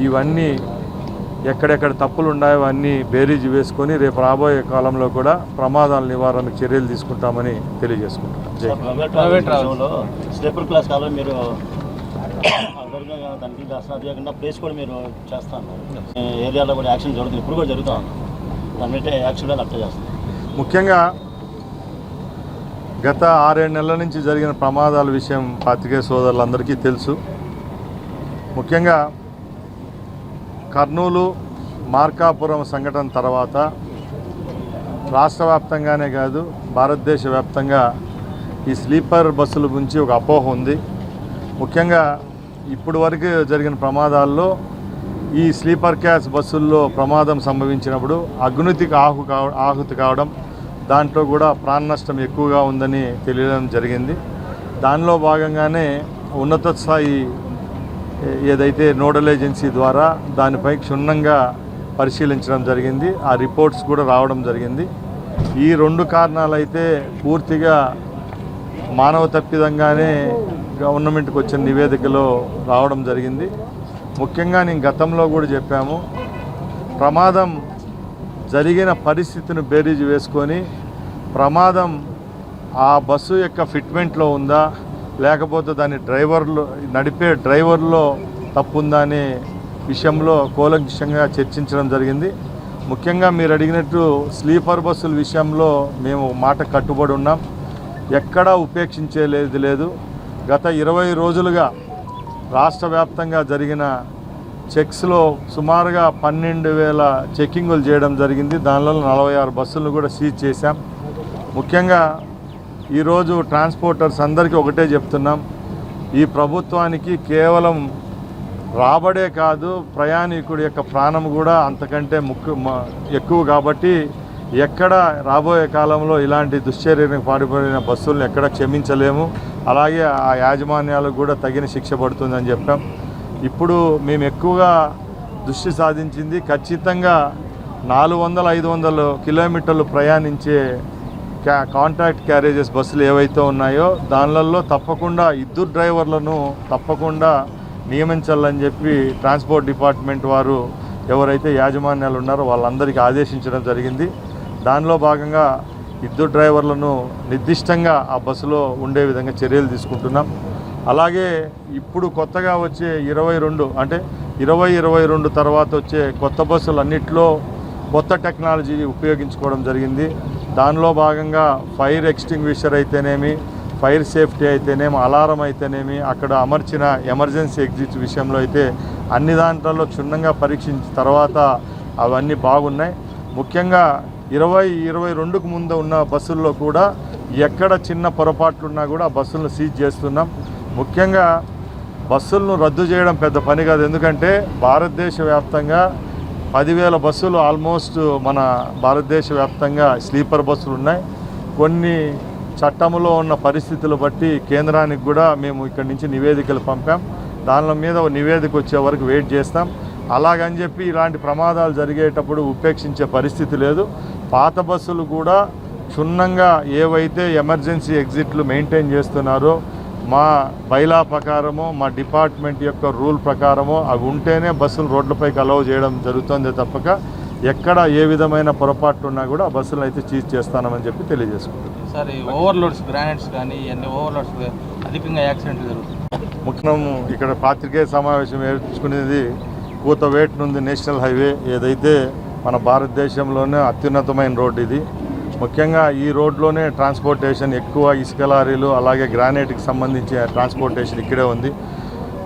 ఇవన్నీ ఎక్కడెక్కడ తప్పులు ఉన్నాయో అన్నీ బేరీజు వేసుకొని రేపు రాబోయే కాలంలో కూడా ప్రమాదాల నివారణకు చర్యలు తీసుకుంటామని తెలియజేసుకుంటున్నాం. స్లీపర్ క్లాస్ కాలం మీరు దానికి అసలు ప్లేస్ కూడా మీరు చేస్తాను ఏరియాలో కూడా యాక్షన్ జరుగుతుంది, ఇప్పుడు కూడా జరుగుతూ ఉంది. దాన్ని యాక్షన్ అర్థం చేస్తాం. ముఖ్యంగా గత 6-7 నెలల నుంచి జరిగిన ప్రమాదాల విషయం పాత్రికేయ సోదరులందరికీ తెలుసు. ముఖ్యంగా కర్నూలు మార్కాపురం సంఘటన తర్వాత రాష్ట్ర వ్యాప్తంగానే కాదు భారతదేశ వ్యాప్తంగా ఈ స్లీపర్ బస్సుల గురించి ఒక అపోహ ఉంది. ముఖ్యంగా ఇప్పుడు వరకు జరిగిన ప్రమాదాల్లో ఈ స్లీపర్ క్లాస్ బస్సుల్లో ప్రమాదం సంభవించినప్పుడు అగ్నికి ఆహుతి కావడం, దాంట్లో కూడా ప్రాణ నష్టం ఎక్కువగా ఉందని తెలియడం జరిగింది. దానిలో భాగంగానే ఉన్నత స్థాయి ఏదైతే నోడల్ ఏజెన్సీ ద్వారా దానిపై క్షుణ్ణంగా పరిశీలించడం జరిగింది. ఆ రిపోర్ట్స్ కూడా రావడం జరిగింది. ఈ 2 కారణాలైతే పూర్తిగా మానవ తప్పిదంగానే గవర్నమెంట్కి వచ్చిన నివేదికలో రావడం జరిగింది. ముఖ్యంగా నేను గతంలో కూడా చెప్పాము, ప్రమాదం జరిగిన పరిస్థితిని బేరీజు వేసుకొని ప్రమాదం ఆ బస్సు యొక్క ఫిట్మెంట్లో ఉందా లేకపోతే దాని నడిపే డ్రైవర్లో తప్పుందా అనే విషయంలో కూలంకషంగా చర్చించడం జరిగింది. ముఖ్యంగా మీరు అడిగినట్టు స్లీపర్ బస్సుల విషయంలో మేము మాట కట్టుబడి ఉన్నాం, ఎక్కడా ఉపేక్షించేది లేదు. గత 20 రోజులుగా రాష్ట్ర వ్యాప్తంగా జరిగిన చెక్స్లో సుమారుగా 12,000 చెక్కింగులు చేయడం జరిగింది. దానిలో 46 బస్సులను కూడా సీజ్ చేశాం. ముఖ్యంగా ఈరోజు ట్రాన్స్పోర్టర్స్ అందరికీ ఒకటే చెప్తున్నాం, ఈ ప్రభుత్వానికి కేవలం రాబడే కాదు ప్రయాణికుడి యొక్క ప్రాణం కూడా అంతకంటే ఎక్కువ. కాబట్టి ఎక్కడ రాబోయే కాలంలో ఇలాంటి దుశ్చర్యకు పాల్పడిన బస్సులను ఎక్కడ క్షమించలేము. అలాగే ఆ యాజమాన్యాలకు కూడా తగిన శిక్ష పడుతుందని చెప్పాం. ఇప్పుడు మేము ఎక్కువగా దృష్టి సాధించింది ఖచ్చితంగా 400-500 కిలోమీటర్లు ప్రయాణించే కాంట్రాక్ట్ క్యారేజెస్ బస్సులు ఏవైతే ఉన్నాయో దానిలలో తప్పకుండా 2 డ్రైవర్లను తప్పకుండా నియమించాలని చెప్పి ట్రాన్స్పోర్ట్ డిపార్ట్మెంట్ వారు ఎవరైతే యాజమాన్యాలు ఉన్నారో వాళ్ళందరికీ ఆదేశించడం జరిగింది. దానిలో భాగంగా 2 డ్రైవర్లను నిర్దిష్టంగా ఆ బస్సులో ఉండే విధంగా చర్యలు తీసుకుంటున్నాం. అలాగే ఇప్పుడు కొత్తగా వచ్చే 22 అంటే 2022 తర్వాత వచ్చే కొత్త బస్సులు అన్నింటిలో కొత్త టెక్నాలజీ ఉపయోగించుకోవడం జరిగింది. దానిలో భాగంగా ఫైర్ ఎక్స్టింగ్విషర్ అయితేనేమి, ఫైర్ సేఫ్టీ అయితేనేమి, అలారం అయితేనేమి, అక్కడ అమర్చిన ఎమర్జెన్సీ ఎగ్జిట్ విషయంలో అయితే అన్ని దాంట్లో క్షుణ్ణంగా పరీక్షించిన తర్వాత అవన్నీ బాగున్నాయి. ముఖ్యంగా 2022కు ముందు ఉన్న బస్సుల్లో కూడా ఎక్కడ చిన్న పొరపాట్లున్నా కూడా బస్సులను సీజ్ చేస్తున్నాం. ముఖ్యంగా బస్సులను రద్దు చేయడం పెద్ద పని కాదు, ఎందుకంటే భారతదేశ వ్యాప్తంగా 10,000 బస్సులు ఆల్మోస్ట్ మన భారతదేశ వ్యాప్తంగా స్లీపర్ బస్సులు ఉన్నాయి. కొన్ని చట్టంలో ఉన్న పరిస్థితులు బట్టి కేంద్రానికి కూడా మేము ఇక్కడి నుంచి నివేదికలు పంపాం. దాని మీద నివేదిక వచ్చే వరకు వెయిట్ చేస్తాం. అలాగని చెప్పి ఇలాంటి ప్రమాదాలు జరిగేటప్పుడు ఉపేక్షించే పరిస్థితి లేదు. పాత బస్సులు కూడా క్షుణ్ణంగా ఏవైతే ఎమర్జెన్సీ ఎగ్జిట్లు మెయింటైన్ చేస్తున్నారో మా బైలా ప్రకారమో మా డిపార్ట్మెంట్ యొక్క రూల్ ప్రకారమో అవి ఉంటేనే బస్సులు రోడ్లపైకి అలౌ చేయడం జరుగుతుంది తప్పక ఎక్కడ ఏ విధమైన పొరపాటు ఉన్నా కూడా ఆ బస్సులను అయితే సీజ్ చేస్తానని చెప్పి తెలియజేసుకుంటున్నాం. సార్ ఓవర్లోడ్స్ గ్రానైట్స్ కానీ ఇవన్నీ ఓవర్లోడ్స్ అధికంగా యాక్సిడెంట్లు జరుగుతుంది. ముఖ్యం ఇక్కడ పాత్రికేయ సమావేశం ఏర్చుకునేది కూతవేట్ నుండి నేషనల్ హైవే ఏదైతే మన భారతదేశంలోనే అత్యున్నతమైన రోడ్డు ఇది. ముఖ్యంగా ఈ రోడ్లోనే ట్రాన్స్పోర్టేషన్ ఎక్కువ ఇసుక లారీలు అలాగే గ్రానైట్కి సంబంధించి ట్రాన్స్పోర్టేషన్ ఇక్కడే ఉంది.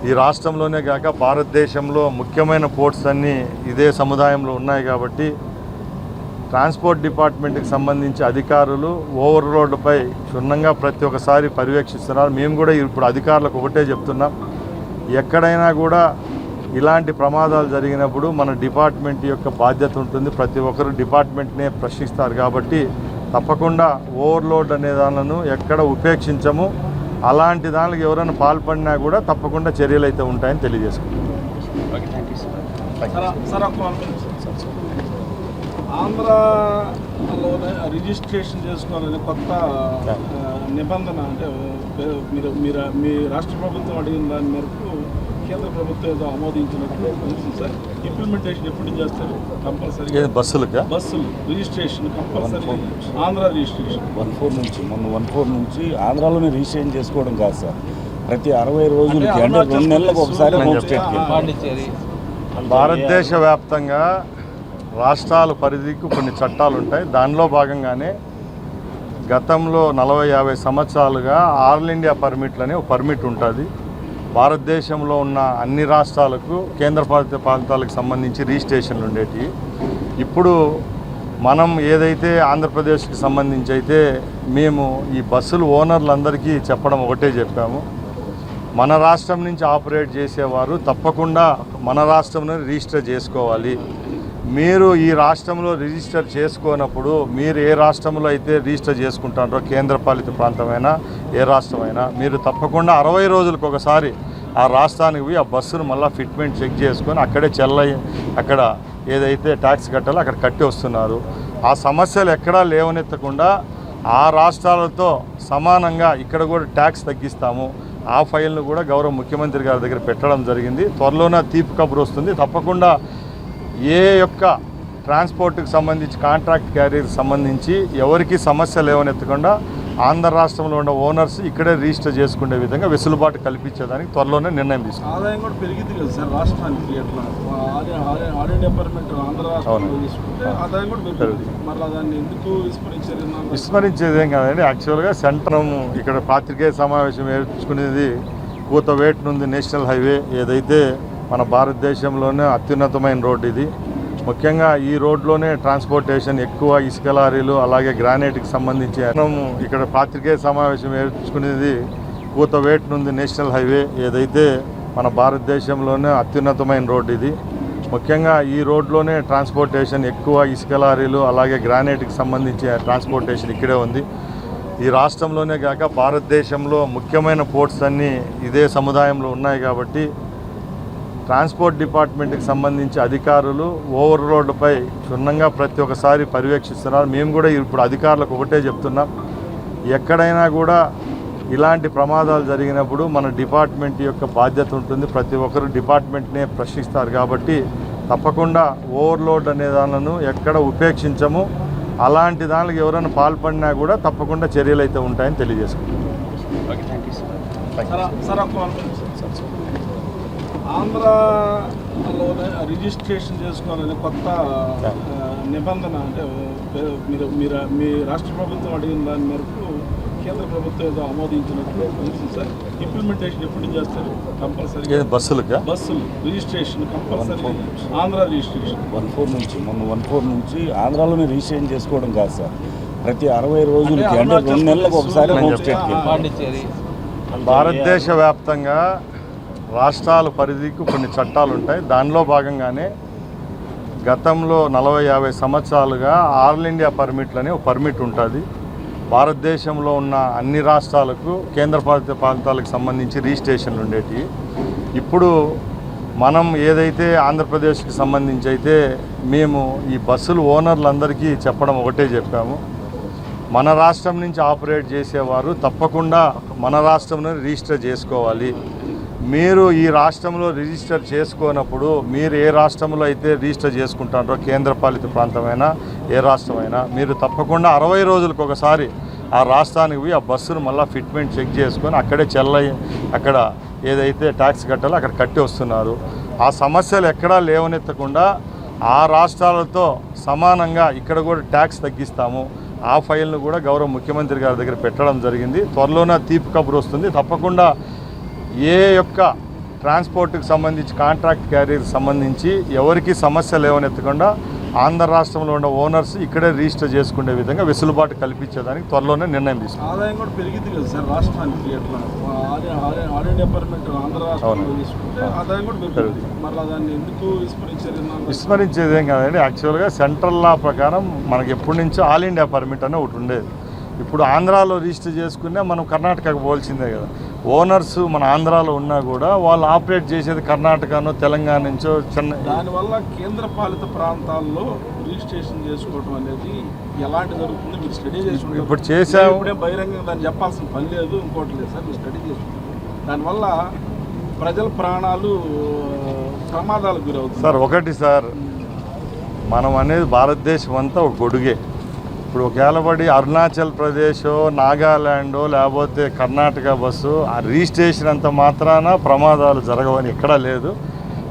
ఈ రాష్ట్రంలోనే కాక భారతదేశంలో ముఖ్యమైన పోర్ట్స్ అన్నీ ఇదే సముదాయంలో ఉన్నాయి కాబట్టి ట్రాన్స్పోర్ట్ డిపార్ట్మెంట్కి సంబంధించి అధికారులు ఓవర్లోడ్పై క్షుణ్ణంగా ప్రతి ఒక్కసారి పర్యవేక్షిస్తున్నారు. మేము కూడా ఇప్పుడు అధికారులకు ఒకటే చెప్తున్నాం, ఎక్కడైనా కూడా ఇలాంటి ప్రమాదాలు జరిగినప్పుడు మన డిపార్ట్మెంట్ యొక్క బాధ్యత ఉంటుంది. ప్రతి ఒక్కరు డిపార్ట్మెంట్నే ప్రశ్నిస్తారు కాబట్టి తప్పకుండా ఓవర్లోడ్ అనే దానిలను ఎక్కడ ఉపేక్షించము. అలాంటి దానికి ఎవరైనా పాల్పడినా కూడా తప్పకుండా చర్యలు అయితే ఉంటాయని తెలియజేసుకుంటాం. ఆంధ్రాలోనే రిజిస్ట్రేషన్ చేసుకోవాలనే కొత్త నిబంధన అంటే మీ రాష్ట్ర ప్రభుత్వం అడిగిన దాని మేరకు కేంద్ర ప్రభుత్వం ఏదో ఆమోదించినట్లు తెలుస్తుంది సార్. ఇంప్లిమెంటేషన్ ఎప్పుడు చేస్తారు? కంపల్సరీ బస్సులు రిజిస్ట్రేషన్ కంపల్సరీ ఆంధ్ర రిజిస్ట్రేషన్ 14 నుంచి ఆంధ్రాలోనే రిజిస్ట్రేషన్ చేసుకోవడం కాదు సార్, ప్రతి 60 రోజులకి అంటే 2 నెలలకు ఒకసారి భారతదేశ వ్యాప్తంగా రాష్ట్రాల పరిధికి కొన్ని చట్టాలు ఉంటాయి. దానిలో భాగంగానే గతంలో 40-50 సంవత్సరాలుగా ఆల్ ఇండియా పర్మిట్లు అనే ఒక పర్మిట్ ఉంటుంది. భారతదేశంలో ఉన్న అన్ని రాష్ట్రాలకు కేంద్రపాలిత ప్రాంతాలకు సంబంధించి రిజిస్ట్రేషన్లు ఉండేవి. ఇప్పుడు మనం ఏదైతే ఆంధ్రప్రదేశ్కి సంబంధించి అయితే మేము ఈ బస్సులు ఓనర్లందరికీ చెప్పడం ఒకటే చెప్పాము, మన రాష్ట్రం నుంచి ఆపరేట్ చేసేవారు తప్పకుండా మన రాష్ట్రంలో రిజిస్టర్ చేసుకోవాలి. మీరు ఈ రాష్ట్రంలో రిజిస్టర్ చేసుకోనప్పుడు మీరు ఏ రాష్ట్రంలో అయితే రిజిస్టర్ చేసుకుంటారో కేంద్రపాలిత ప్రాంతమైనా ఏ రాష్ట్రమైనా మీరు తప్పకుండా 60 రోజులకు ఒకసారి ఆ రాష్ట్రానికి పోయి ఆ బస్సును మళ్ళీ ఫిట్మెంట్ చెక్ చేసుకొని అక్కడే అక్కడ ఏదైతే ట్యాక్స్ కట్టాలో అక్కడ కట్టి వస్తున్నారు. ఆ సమస్యలు ఎక్కడా లేవనెత్తకుండా ఆ రాష్ట్రాలతో సమానంగా ఇక్కడ కూడా ట్యాక్స్ తగ్గిస్తాము. ఆ ఫైల్ను కూడా గౌరవ ముఖ్యమంత్రి గారి దగ్గర పెట్టడం జరిగింది. త్వరలోనే తీపి కబురు వస్తుంది. తప్పకుండా ఏ యొక్క ట్రాన్స్పోర్ట్కి సంబంధించి కాంట్రాక్ట్ క్యారియర్కి సంబంధించి ఎవరికి సమస్య లేవనెత్తకుండా ఆంధ్ర రాష్ట్రంలో ఉన్న ఓనర్స్ ఇక్కడే రిజిస్టర్ చేసుకునే విధంగా వెసులుబాటు కల్పించేదానికి త్వరలోనే నిర్ణయం తీసుకుంటాం. ఆదాయం కూడా పెరిగింది కదా సార్ రాష్ట్రానికి, ఎట్లా ఆడియో డిపార్ట్మెంట్ ఆంధ్ర రాష్ట్రంలో తీసుకుంటే ఆదాయం కూడా పెరుగుతుంది. మళ్ళీ దాన్ని ఎందుకు విస్మరించేదేం కాదండి. యాక్చువల్గా సెంట్రం ఇక్కడ పాత్రికేయ సమావేశం ఏర్చుకునేది కూతవేట్ నుండి నేషనల్ హైవే ఏదైతే మన భారతదేశంలోనే అత్యున్నతమైన రోడ్డు ఇది. ముఖ్యంగా ఈ రోడ్లోనే ట్రాన్స్పోర్టేషన్ ఎక్కువ ఇసుక లారీలు అలాగే గ్రానైట్కి సంబంధించి ఇక్కడ పాత్రికేయ సమావేశం ఏర్చుకునేది కూతవేట్ నుండి నేషనల్ హైవే ఏదైతే మన భారతదేశంలోనే అత్యున్నతమైన రోడ్డు ఇది. ముఖ్యంగా ఈ రోడ్లోనే ట్రాన్స్పోర్టేషన్ ఎక్కువ ఇసుక లారీలు అలాగే గ్రానైట్కి సంబంధించి ట్రాన్స్పోర్టేషన్ ఇక్కడే ఉంది. ఈ రాష్ట్రంలోనే కాక భారతదేశంలో ముఖ్యమైన పోర్ట్స్ అన్నీ ఇదే సముదాయంలో ఉన్నాయి కాబట్టి ట్రాన్స్పోర్ట్ డిపార్ట్మెంట్కి సంబంధించి అధికారులు ఓవర్లోడ్పై క్షుణ్ణంగా ప్రతి ఒక్కసారి పర్యవేక్షిస్తున్నారు. మేము కూడా ఇప్పుడు అధికారులకు ఒకటే చెప్తున్నాం, ఎక్కడైనా కూడా ఇలాంటి ప్రమాదాలు జరిగినప్పుడు మన డిపార్ట్మెంట్ యొక్క బాధ్యత ఉంటుంది. ప్రతి ఒక్కరు డిపార్ట్మెంట్నే ప్రశ్నిస్తారు కాబట్టి తప్పకుండా ఓవర్లోడ్ అనే దానిలను ఎక్కడ ఉపేక్షించము. అలాంటి దానికి ఎవరైనా పాల్పడినా కూడా తప్పకుండా చర్యలు అయితే ఉంటాయని తెలియజేసుకుంటాం. ఆంధ్రాలోనే రిజిస్ట్రేషన్ చేసుకోవాలనే కొత్త నిబంధన అంటే మీ రాష్ట్ర ప్రభుత్వం అడిగిన దాని మేరకు కేంద్ర ప్రభుత్వం ఏదో ఆమోదించినట్లు తెలుస్తుంది సార్. ఇంప్లిమెంటేషన్ ఎప్పుడు చేస్తారు? కంపల్సరీ బస్సులు రిజిస్ట్రేషన్ కంపల్సరీ ఆంధ్ర రిజిస్ట్రేషన్ 14 నుంచి ఆంధ్రాలోనే రిజిస్ట్రేషన్ చేసుకోవడం కాదు సార్, ప్రతి 60 రోజులకి అంటే 2 నెలలకు ఒకసారి భారతదేశ వ్యాప్తంగా రాష్ట్రాల పరిధికి కొన్ని చట్టాలు ఉంటాయి. దానిలో భాగంగానే గతంలో 40-50 సంవత్సరాలుగా ఆల్ ఇండియా పర్మిట్లు అనే ఒక పర్మిట్ ఉంటుంది. భారతదేశంలో ఉన్న అన్ని రాష్ట్రాలకు కేంద్రపాలిత ప్రాంతాలకు సంబంధించి రిజిస్ట్రేషన్లు ఉండేవి. ఇప్పుడు మనం ఏదైతే ఆంధ్రప్రదేశ్కి సంబంధించి అయితే మేము ఈ బస్సులు ఓనర్లందరికీ చెప్పడం ఒకటే చెప్పాము, మన రాష్ట్రం నుంచి ఆపరేట్ చేసేవారు తప్పకుండా మన రాష్ట్రంలో రిజిస్టర్ చేసుకోవాలి. మీరు ఈ రాష్ట్రంలో రిజిస్టర్ చేసుకోనప్పుడు మీరు ఏ రాష్ట్రంలో అయితే రిజిస్టర్ చేసుకుంటారో కేంద్రపాలిత ప్రాంతమైనా ఏ రాష్ట్రమైనా మీరు తప్పకుండా 60 రోజులకు ఒకసారి ఆ రాష్ట్రానికి పోయి ఆ బస్సును మళ్ళీ ఫిట్మెంట్ చెక్ చేసుకొని అక్కడే అక్కడ ఏదైతే ట్యాక్స్ కట్టాలో అక్కడ కట్టి వస్తున్నారు. ఆ సమస్యలు ఎక్కడా లేవనెత్తకుండా ఆ రాష్ట్రాలతో సమానంగా ఇక్కడ కూడా ట్యాక్స్ తగ్గిస్తాము. ఆ ఫైల్ను కూడా గౌరవ ముఖ్యమంత్రి గారి దగ్గర పెట్టడం జరిగింది. త్వరలోనే తీపి కబురు వస్తుంది. తప్పకుండా ఏ యొక్క ట్రాన్స్పోర్ట్కి సంబంధించి కాంట్రాక్ట్ క్యారియర్కి సంబంధించి ఎవరికి సమస్య లేవనెత్తకుండా ఆంధ్ర రాష్ట్రంలో ఉన్న ఓనర్స్ ఇక్కడే రిజిస్టర్ చేసుకునే విధంగా వెసులుబాటు కల్పించేదానికి త్వరలోనే నిర్ణయం తీసుకుంటాం. ఆదాయం కూడా పెరిగింది కదా సార్ రాష్ట్రానికి. ఎట్లా ఆర్డీ డిపార్ట్మెంట్ ఆంధ్ర రాష్ట్రంలో తీసుకుంటే ఆదాయం కూడా పెరుగుతుంది. మళ్ళీ దాన్ని ఎందుకు విస్మరించేదేం కాదండి. యాక్చువల్గా సెంట్రల్ లా ప్రకారం మనకి ఎప్పటి నుంచో ఆల్ ఇండియా పర్మిట్ అనే ఒకటి ఉండేది. ఇప్పుడు ఆంధ్రాలో రిజిస్టర్ చేసుకునే మనం కర్ణాటకకు పోల్సిందే కదా. ఓనర్స్ మన ఆంధ్రాలో ఉన్నా కూడా వాళ్ళు ఆపరేట్ చేసేది కర్ణాటకనో తెలంగాణ నుంచో చెన్నై. దానివల్ల కేంద్ర పాలిత ప్రాంతాల్లో రిజిస్ట్రేషన్ చేసుకోవడం అనేది ఎలాంటి జరుగుతుంది మీరు స్టడీ చేసుకుంటారు? ఇప్పుడు చేసాము. ఇప్పుడే బహిరంగంగా దాన్ని చెప్పాల్సిన పని లేదు, ఇంకోటి లేదు సార్. మీరు స్టడీ చేసుకుంటారు. దానివల్ల ప్రజల ప్రాణాలు ప్రమాదాలకు గురవుతుంది సార్. ఒకటి సార్, మనం అనేది భారతదేశం అంతా ఒక గొడుగే. ఇప్పుడు ఒకవేళ అరుణాచల్ ప్రదేశ్, నాగాల్యాండ్ లేకపోతే కర్ణాటక బస్సు ఆ రిజిస్ట్రేషన్ అంత మాత్రాన ప్రమాదాలు జరగవని ఎక్కడా లేదు.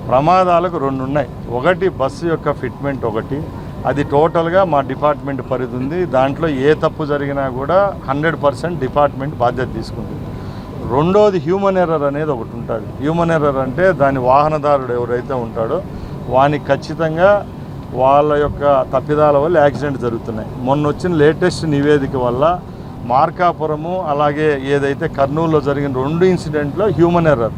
ప్రమాదాలకు 2 ఉన్నాయి. ఒకటి బస్సు యొక్క ఫిట్మెంట్, ఒకటి అది టోటల్గా మా డిపార్ట్మెంట్ పరిధి ఉంది. దాంట్లో ఏ తప్పు జరిగినా కూడా 100% డిపార్ట్మెంట్ బాధ్యత తీసుకుంటుంది. రెండోది హ్యూమన్ ఎర్రర్ అనేది ఒకటి ఉంటుంది. హ్యూమన్ ఎర్రర్ అంటే దాని వాహనదారుడు ఎవరైతే ఉంటాడో వానికి ఖచ్చితంగా వాళ్ళ యొక్క తప్పిదాల వల్ల యాక్సిడెంట్ జరుగుతున్నాయి. మొన్న వచ్చిన లేటెస్ట్ నివేదిక వల్ల మార్కాపురము అలాగే ఏదైతే కర్నూలులో జరిగిన 2 ఇన్సిడెంట్లో హ్యూమన్ ఎర్రర్.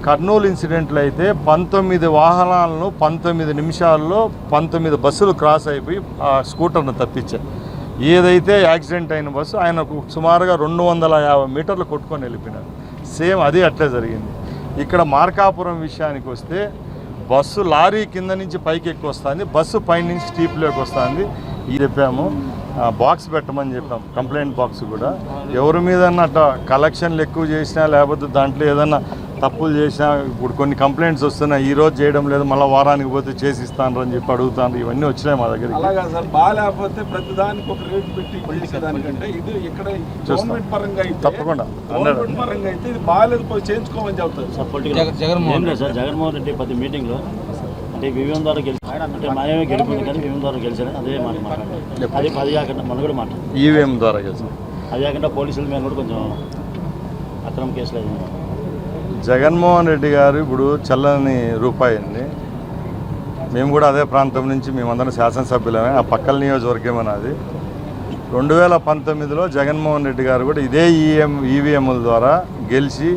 కర్నూలు ఇన్సిడెంట్లో అయితే 19 వాహనాలను 19 నిమిషాల్లో 19 బస్సులు క్రాస్ అయిపోయి ఆ స్కూటర్ను తప్పించాయి. ఏదైతే యాక్సిడెంట్ అయిన బస్సు ఆయనకు సుమారుగా 250 మీటర్లు కొట్టుకొని వెళ్ళిపోయినారు. సేమ్ అది అట్లే జరిగింది. ఇక్కడ మార్కాపురం విషయానికి వస్తే బస్సు లారీ కింద నుంచి పైకి ఎక్కువ వస్తుంది, బస్సు పైన నుంచి స్టీప్లోకి వస్తుంది. ఇది చెప్పాము, బాక్స్ పెట్టమని చెప్పాము, కంప్లైంట్ బాక్స్ కూడా. ఎవరి మీద అట్లా కలెక్షన్లు ఎక్కువ చేసినా లేకపోతే దాంట్లో ఏదన్నా తప్పులు చేసినా, ఇప్పుడు కొన్ని కంప్లైంట్స్ వస్తున్నాయి, ఈ రోజు చేయడం లేదు మళ్ళీ వారానికి పోతే చేసి ఇస్తాను అని చెప్పి అడుగుతాను. ఇవన్నీ వచ్చినాయి మా దగ్గర. అలాగా సార్, బాగాలేకపోతే ప్రతిదానికి ఒక రేటు పెట్టి చేసేదానికంటే ఇది ఇక్కడ గవర్నమెంట్ పరంగా అయితే తప్పకుండా గవర్నమెంట్ పరంగా అయితే ఇది బాగాలేదు పోయి చేయించుకోమని చెప్తారు. జగన్మోహన్ రెడ్డి ప్రతి మీటింగ్లో అంటే వివిఎం ద్వారా అంటే మాయమే గెలిపింది కానీ వివిఎం ద్వారా గెలిచారని అదే మాట మాట్లాడారు. అది కాకుండా మనం కూడా మాట్లాడారు ఈవీఎం ద్వారా గెలిచారు. అది కాకుండా పోలీసుల మీద కూడా కొంచెం అక్రమ కేసులు అయింది. జగన్మోహన్ రెడ్డి గారు ఇప్పుడు చల్లని రూపాయి అండి. మేము కూడా అదే ప్రాంతం నుంచి మేమందరం శాసనసభ్యులమే. ఆ పక్కల నియోజకవర్గం అది. 2019లో జగన్మోహన్ రెడ్డి గారు కూడా ఇదే ఈవీఎంల ద్వారా గెలిచి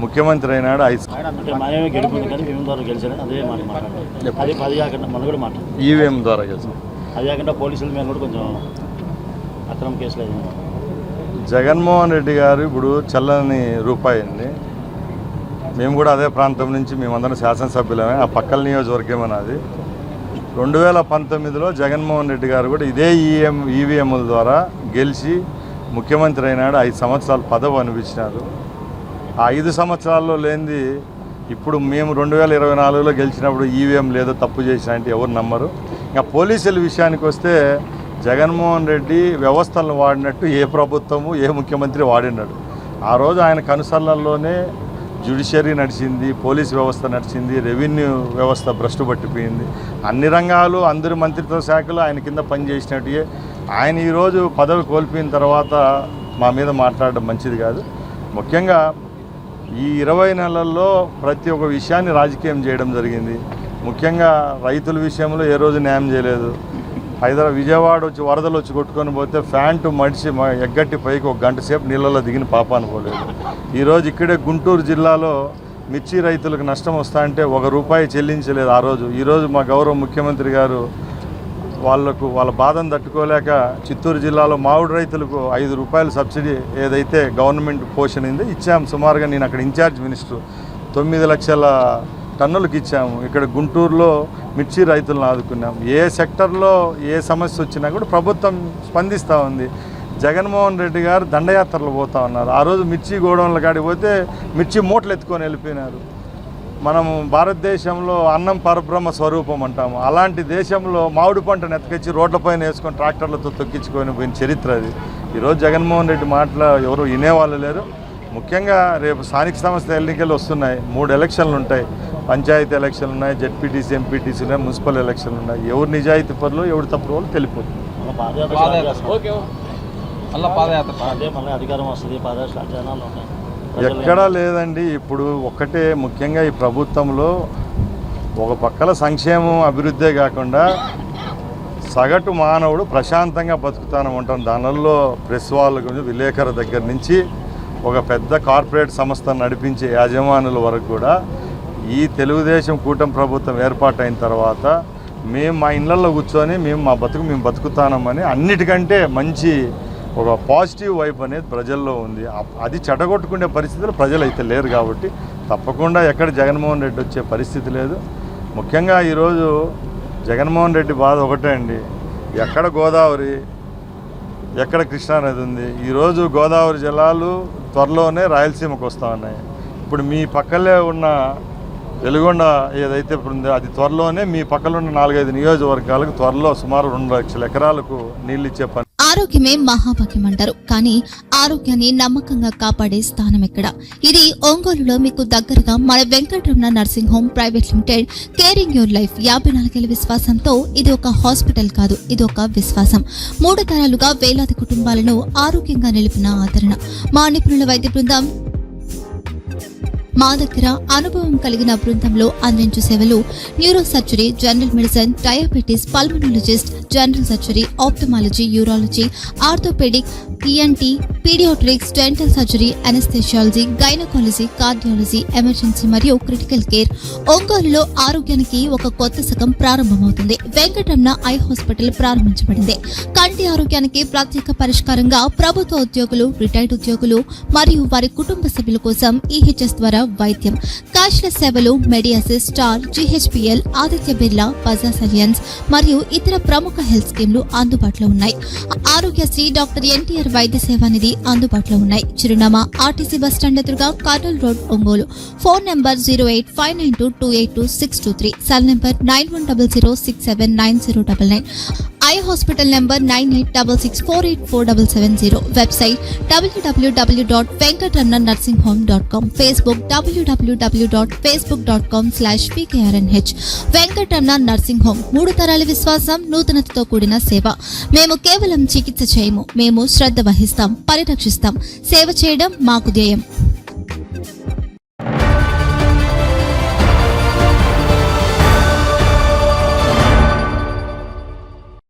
ముఖ్యమంత్రి అయినాడు. అంటే మాయమే గెలిపింది కానీ వివిఎం ద్వారా గెలిచారని అదే మాట మాట్లాడారు. అది కాకుండా మనం కూడా మాట్లాడారు ఈవీఎం ద్వారా గెలిచారు. అది కాకుండా పోలీసుల మీద కూడా కొంచెం అక్రమ కేసులు అయింది. జగన్మోహన్ రెడ్డి గారు ఇప్పుడు చల్లని రూపాయి అండి. మేము కూడా అదే ప్రాంతం నుంచి మేమందరం శాసనసభ్యులమే. ఆ పక్కల నియోజకవర్గం అది. 2019లో జగన్మోహన్ రెడ్డి గారు కూడా ఇదే ఈవీఎంల ద్వారా గెలిచి ముఖ్యమంత్రి అయినాడు. 5 సంవత్సరాలు పదవి అనిపించినారు. ఆ 5 సంవత్సరాల్లో లేనిది ఇప్పుడు మేము 2024లో గెలిచినప్పుడు ఈవీఎం లేదో తప్పు చేసిన అంటే ఎవరు నమ్మరు. ఇంకా పోలీసుల విషయానికి వస్తే జగన్మోహన్ రెడ్డి వ్యవస్థలను వాడినట్టు ఏ ప్రభుత్వము ఏ ముఖ్యమంత్రి వాడినాడు. ఆ రోజు ఆయన కనుసల్లల్లోనే జ్యుడిషియరీ నడిచింది, పోలీస్ వ్యవస్థ నడిచింది, రెవెన్యూ వ్యవస్థ భ్రష్టు పట్టిపోయింది. అన్ని రంగాలు అందరి మంత్రిత్వ శాఖలు ఆయన కింద పనిచేసినట్టే. ఆయన ఈరోజు పదవి కోల్పోయిన తర్వాత మా మీద మాట్లాడడం మంచిది కాదు. ముఖ్యంగా ఈ 20 నెలల్లో ప్రతి ఒక్క విషయాన్ని రాజకీయం చేయడం జరిగింది. ముఖ్యంగా రైతుల విషయంలో ఏ రోజు న్యాయం చేయలేదు. విజయవాడ వచ్చి వరదలు వచ్చి కొట్టుకొని పోతే ఫ్యాంటు మడిచి ఎగ్గట్టి పైకి 1 గంట సేపు నీళ్ళలో దిగిన పాపాను పోలేదు. ఈరోజు ఇక్కడే గుంటూరు జిల్లాలో మిర్చి రైతులకు నష్టం వస్తా అంటే ₹1 చెల్లించలేదు ఆ రోజు. ఈరోజు మా గౌరవ ముఖ్యమంత్రి గారు వాళ్ళ బాధను తట్టుకోలేక చిత్తూరు జిల్లాలో మామిడి రైతులకు ₹5 సబ్సిడీ ఏదైతే గవర్నమెంట్ పోషన్ ఉందో ఇచ్చాం. సుమారుగా నేను అక్కడ ఇన్ఛార్జ్ మినిస్టర్ 9 లక్షల టన్నులకు ఇచ్చాము. ఇక్కడ గుంటూరులో మిర్చి రైతులను ఆదుకున్నాం. ఏ సెక్టర్లో ఏ సమస్య వచ్చినా కూడా ప్రభుత్వం స్పందిస్తూ ఉంది. జగన్మోహన్ రెడ్డి గారు దండయాత్రలు పోతా ఉన్నారు. ఆ రోజు మిర్చి గోడౌన్ల కాడికి పోతే మిర్చి మూటలు ఎత్తుకొని వెళ్ళిపోయినారు. మనము భారతదేశంలో అన్నం పరబ్రహ్మ స్వరూపం అంటాము. అలాంటి దేశంలో మామిడి పంటను ఎత్తుకొచ్చి రోడ్లపైన వేసుకొని ట్రాక్టర్లతో తొక్కించుకొని పోయిన చరిత్ర అది. ఈరోజు జగన్మోహన్ రెడ్డి మాటలు ఎవరు వినేవాళ్ళు లేరు. ముఖ్యంగా రేపు స్థానిక సంస్థ ఎన్నికలు వస్తున్నాయి. 3 ఎలక్షన్లు ఉంటాయి. పంచాయతీ ఎలక్షన్లు ఉన్నాయి, జెడ్పీటీసీ, ఎంపీటీసీ ఉన్నాయి, మున్సిపల్ ఎలక్షన్లు ఉన్నాయి. ఎవరు నిజాయితీ పనులు ఎవరు తప్పు వాళ్ళు తెలిపోతుంది. మళ్ళీ అధికారం వస్తుంది, పాదయాత్ర జనాలు ఉంటాయి. ఎక్కడా లేదండి. ఇప్పుడు ఒక్కటే ముఖ్యంగా ఈ ప్రభుత్వంలో ఒక పక్కల సంక్షేమం అభివృద్ధే కాకుండా సగటు మానవుడు ప్రశాంతంగా బతుకుతానంటాం. దానిలో ప్రెస్ వాళ్ళ గురించి విలేకరుల దగ్గర నుంచి ఒక పెద్ద కార్పొరేట్ సంస్థను నడిపించే యాజమానుల వరకు కూడా ఈ తెలుగుదేశం కూటమి ప్రభుత్వం ఏర్పాటైన తర్వాత మేము మా ఇళ్లలో కూర్చొని మేము బతుకుతామని అన్నిటికంటే మంచి ఒక పాజిటివ్ వైపు అనేది ప్రజల్లో ఉంది. అది చెడగొట్టుకునే పరిస్థితులు ప్రజలు అయితే లేరు కాబట్టి తప్పకుండా ఎక్కడ జగన్మోహన్ రెడ్డి వచ్చే పరిస్థితి లేదు. ముఖ్యంగా ఈరోజు జగన్మోహన్ రెడ్డి బాధ ఒకటే అండి, ఎక్కడ గోదావరి ఎక్కడ కృష్ణానది ఉంది. ఈరోజు గోదావరి జలాలు త్వరలోనే రాయలసీమకు వస్తూ ఉన్నాయి. ఇప్పుడు మీ పక్కలే ఉన్న వెలుగొండ ఏదైతే ఉందో అది త్వరలోనే మీ పక్కన ఉన్న 4-5 నియోజకవర్గాలకు త్వరలో సుమారు 2 లక్షల ఎకరాలకు నీళ్ళు ఇచ్చే పని. ఆరోగ్యమే మహాభాగ్యం అంటారు, కానీ ఆరోగ్యాన్ని నమ్మకంగా కాపాడే స్థానం ఎక్కడ? ఇది ఒంగోలులో మీకు దగ్గరగా మన Venkataramana nursing home private limited. Caring your life 54 ఏళ్ల విశ్వాసంతో ఇది ఒక హాస్పిటల్ కాదు, ఇది ఒక విశ్వాసం. 3 తరాలుగా వేలాది కుటుంబాలను ఆరోగ్యంగా నిలిపిన ఆదరణ. మా నిపుణుల వైద్య బృందం మా దగ్గర అనుభవం కలిగిన బృందంలో అందించే సేవలు neuro surgery, general medicine, diabetes, pulmonologist, general surgery, ophthalmology, urology, orthopaedic, ENT, paediatrics, dental surgery, anaesthesiology, gynaecology, cardiology, emergency మరియు క్రిటికల్ కేర్. ఒంగోలులో ఆరోగ్యానికి ఒక కొత్త శకం ప్రారంభమవుతుంది. వెంకటరమణ ఐ హాస్పిటల్ ప్రారంభించబడింది. కంటి ఆరోగ్యానికి ప్రత్యేక పరిష్కారంగా ప్రభుత్వ ఉద్యోగులు, రిటైర్డ్ ఉద్యోగులు మరియు వారి కుటుంబ సభ్యుల కోసం EHS ద్వారా వైద్యం, క్యాష్లెస్ సేవలు, Medi Assist, Star, GHPL, Aditya Birla, Bajaj Allianz మరియు ఇతర ప్రముఖ హెల్త్ స్కీమ్లు అందుబాటులో ఉన్నాయి. ఆరోగ్యశ్రీ, డాక్టర్ NTR వైద్య సేవా నిధి అందుబాటులో ఉన్నాయి. చిరునామా RTC బస్ స్టాండ్ ఎదురుగా, Kurnool road, Ongole. Phone number 08592282623, cell number 9100679099, eye hospital number 9866484770, website www.venkatramanarsinghome.com, Facebook www.facebook.com/pkrnh. Venkataramana nursing home, 3 తరాల విశ్వాసం, నూతనతతో కూడిన సేవ. మేము కేవలం చికిత్స చేయము, మేము శ్రద్ధ వహిస్తాం, పరిరక్షిస్తాం. సేవ చేయడం మాకు ధ్యేయం.